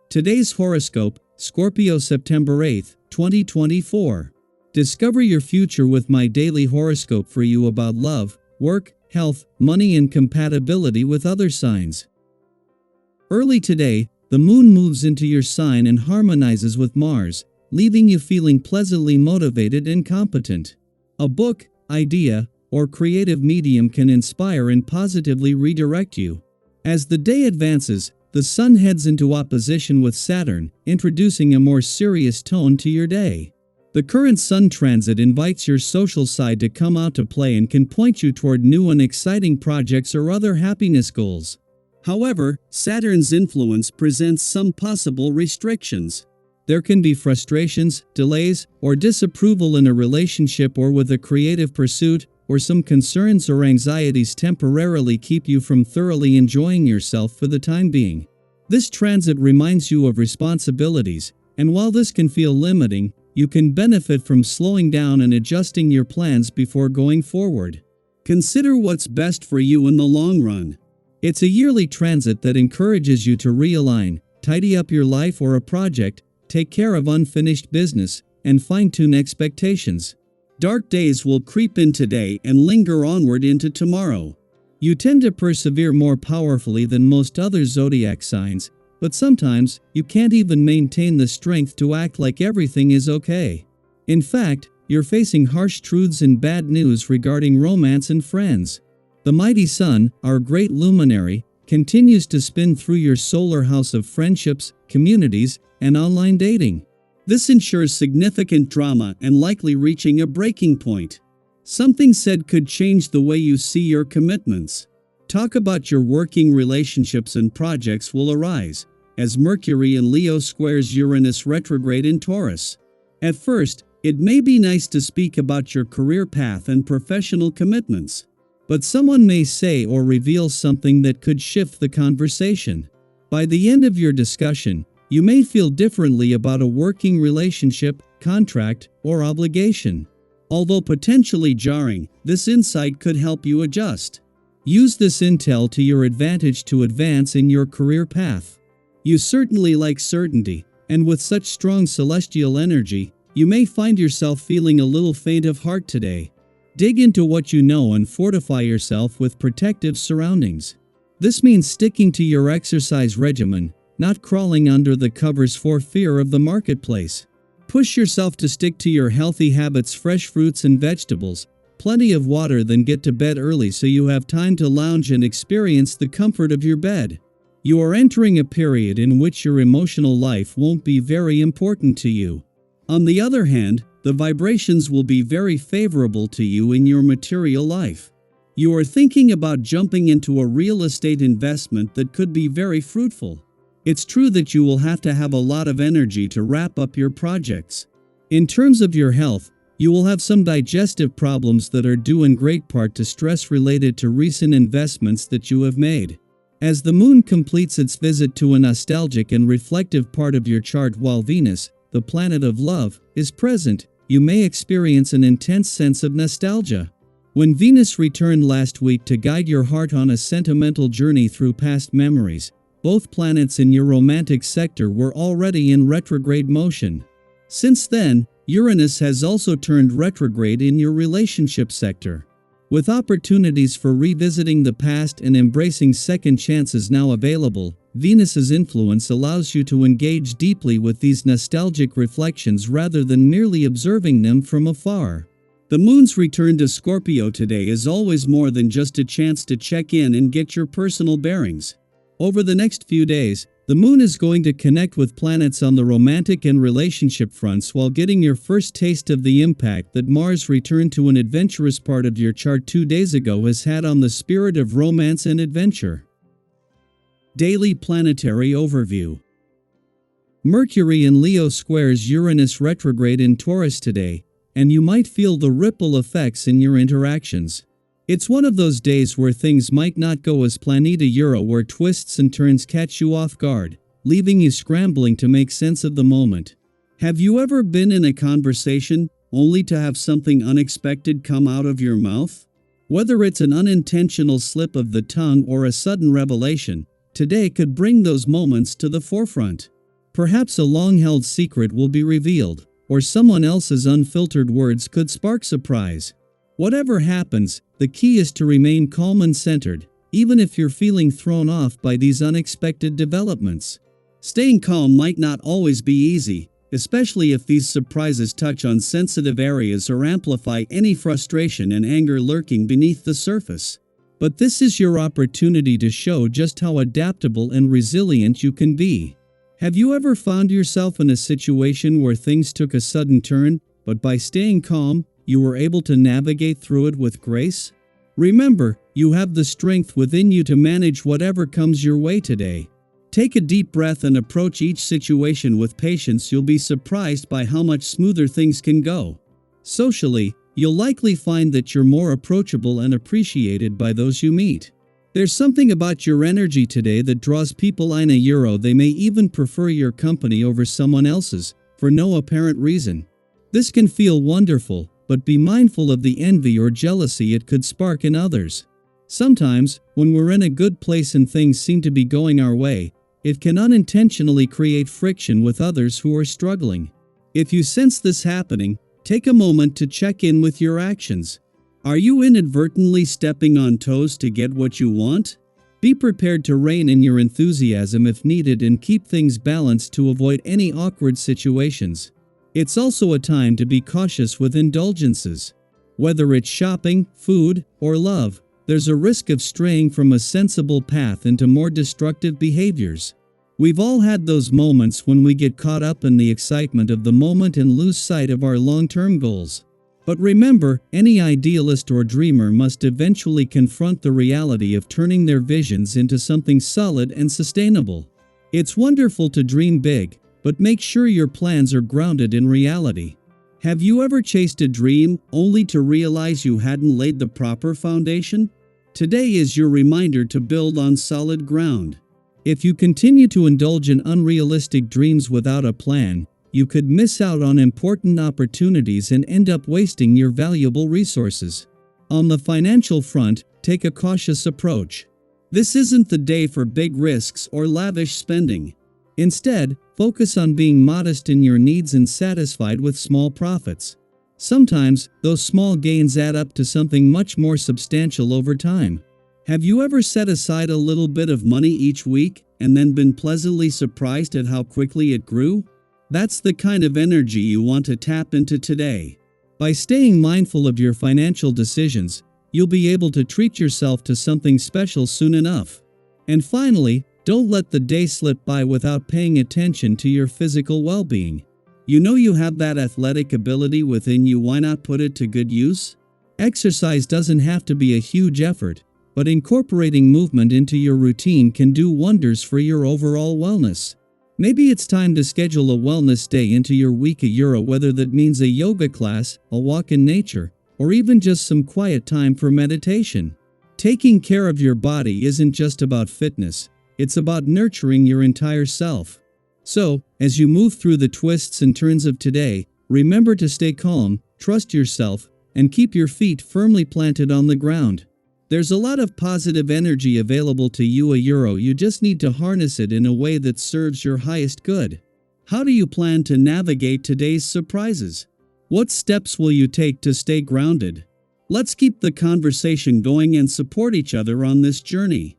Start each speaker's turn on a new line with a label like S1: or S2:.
S1: Today's horoscope, Scorpio September 8, 2024. Discover your future with my daily horoscope for you about love, work, health, money and compatibility with other signs. Early today, the moon moves into your sign and harmonizes with Mars, leaving you feeling pleasantly motivated and competent. A book, idea, or creative medium can inspire and positively redirect you. As the day advances, the sun heads into opposition with Saturn, introducing a more serious tone to your day. The current sun transit invites your social side to come out to play and can point you toward new and exciting projects or other happiness goals. However, Saturn's influence presents some possible restrictions. There can be frustrations, delays, or disapproval in a relationship or with a creative pursuit, or some concerns or anxieties temporarily keep you from thoroughly enjoying yourself for the time being. This transit reminds you of responsibilities, and while this can feel limiting, you can benefit from slowing down and adjusting your plans before going forward. Consider what's best for you in the long run. It's a yearly transit that encourages you to realign, tidy up your life or a project, take care of unfinished business, and fine-tune expectations. Dark days will creep in today and linger onward into tomorrow. You tend to persevere more powerfully than most other zodiac signs, but sometimes you can't even maintain the strength to act like everything is okay. In fact, you're facing harsh truths and bad news regarding romance and friends. The mighty sun, our great luminary, continues to spin through your solar house of friendships, communities, and online dating. This ensures significant drama and likely reaching a breaking point. Something said could change the way you see your commitments. Talk about your working relationships and projects will arise, as Mercury in Leo squares Uranus retrograde in Taurus. At first, it may be nice to speak about your career path and professional commitments. But someone may say or reveal something that could shift the conversation. By the end of your discussion, you may feel differently about a working relationship, contract, or obligation. Although potentially jarring, this insight could help you adjust. Use this intel to your advantage to advance in your career path. You certainly like certainty, and with such strong celestial energy, you may find yourself feeling a little faint of heart today. Dig into what you know and fortify yourself with protective surroundings. This means sticking to your exercise regimen, not crawling under the covers for fear of the marketplace. Push yourself to stick to your healthy habits: fresh fruits and vegetables, plenty of water, then get to bed early so you have time to lounge and experience the comfort of your bed. You are entering a period in which your emotional life won't be very important to you. On the other hand, the vibrations will be very favorable to you in your material life. You are thinking about jumping into a real estate investment that could be very fruitful. It's true that you will have to have a lot of energy to wrap up your projects. In terms of your health, you will have some digestive problems that are due in great part to stress related to recent investments that you have made. As the moon completes its visit to a nostalgic and reflective part of your chart while Venus, the planet of love, is present, you may experience an intense sense of nostalgia. When Venus returned last week to guide your heart on a sentimental journey through past memories, both planets in your romantic sector were already in retrograde motion. Since then, Uranus has also turned retrograde in your relationship sector. With opportunities for revisiting the past and embracing second chances now available, Venus's influence allows you to engage deeply with these nostalgic reflections rather than merely observing them from afar. The moon's return to Scorpio today is always more than just a chance to check in and get your personal bearings. Over the next few days, the moon is going to connect with planets on the romantic and relationship fronts while getting your first taste of the impact that Mars' return to an adventurous part of your chart 2 days ago has had on the spirit of romance and adventure. Daily Planetary Overview. Mercury in Leo squares Uranus retrograde in Taurus today, and you might feel the ripple effects in your interactions. It's one of those days where things might not go as planned, where twists and turns catch you off guard, leaving you scrambling to make sense of the moment. Have you ever been in a conversation only to have something unexpected come out of your mouth? Whether it's an unintentional slip of the tongue or a sudden revelation, today could bring those moments to the forefront. Perhaps a long-held secret will be revealed, or someone else's unfiltered words could spark surprise. Whatever happens, the key is to remain calm and centered, even if you're feeling thrown off by these unexpected developments. Staying calm might not always be easy, especially if these surprises touch on sensitive areas or amplify any frustration and anger lurking beneath the surface. But this is your opportunity to show just how adaptable and resilient you can be. Have you ever found yourself in a situation where things took a sudden turn, but by staying calm, you were able to navigate through it with grace? Remember, you have the strength within you to manage whatever comes your way today. Take a deep breath and approach each situation with patience. You'll be surprised by how much smoother things can go. Socially, you'll likely find that you're more approachable and appreciated by those you meet. There's something about your energy today that draws people in. They may even prefer your company over someone else's, for no apparent reason. This can feel wonderful, but be mindful of the envy or jealousy it could spark in others. Sometimes, when we're in a good place and things seem to be going our way, it can unintentionally create friction with others who are struggling. If you sense this happening, take a moment to check in with your actions. Are you inadvertently stepping on toes to get what you want? Be prepared to rein in your enthusiasm if needed and keep things balanced to avoid any awkward situations. It's also a time to be cautious with indulgences. Whether it's shopping, food, or love, there's a risk of straying from a sensible path into more destructive behaviors. We've all had those moments when we get caught up in the excitement of the moment and lose sight of our long-term goals. But remember, any idealist or dreamer must eventually confront the reality of turning their visions into something solid and sustainable. It's wonderful to dream big, but make sure your plans are grounded in reality. Have you ever chased a dream only to realize you hadn't laid the proper foundation? Today is your reminder to build on solid ground. If you continue to indulge in unrealistic dreams without a plan, you could miss out on important opportunities and end up wasting your valuable resources. On the financial front, take a cautious approach. This isn't the day for big risks or lavish spending. Instead, focus on being modest in your needs and satisfied with small profits. Sometimes, those small gains add up to something much more substantial over time. Have you ever set aside a little bit of money each week and then been pleasantly surprised at how quickly it grew? That's the kind of energy you want to tap into today. By staying mindful of your financial decisions, you'll be able to treat yourself to something special soon enough. And finally, don't let the day slip by without paying attention to your physical well-being. You know you have that athletic ability within you, why not put it to good use? Exercise doesn't have to be a huge effort, but incorporating movement into your routine can do wonders for your overall wellness. Maybe it's time to schedule a wellness day into your week. Whether that means a yoga class, a walk in nature, or even just some quiet time for meditation. Taking care of your body isn't just about fitness, it's about nurturing your entire self. So, as you move through the twists and turns of today, remember to stay calm, trust yourself, and keep your feet firmly planted on the ground. There's a lot of positive energy available to you. You just need to harness it in a way that serves your highest good. How do you plan to navigate today's surprises? What steps will you take to stay grounded? Let's keep the conversation going and support each other on this journey.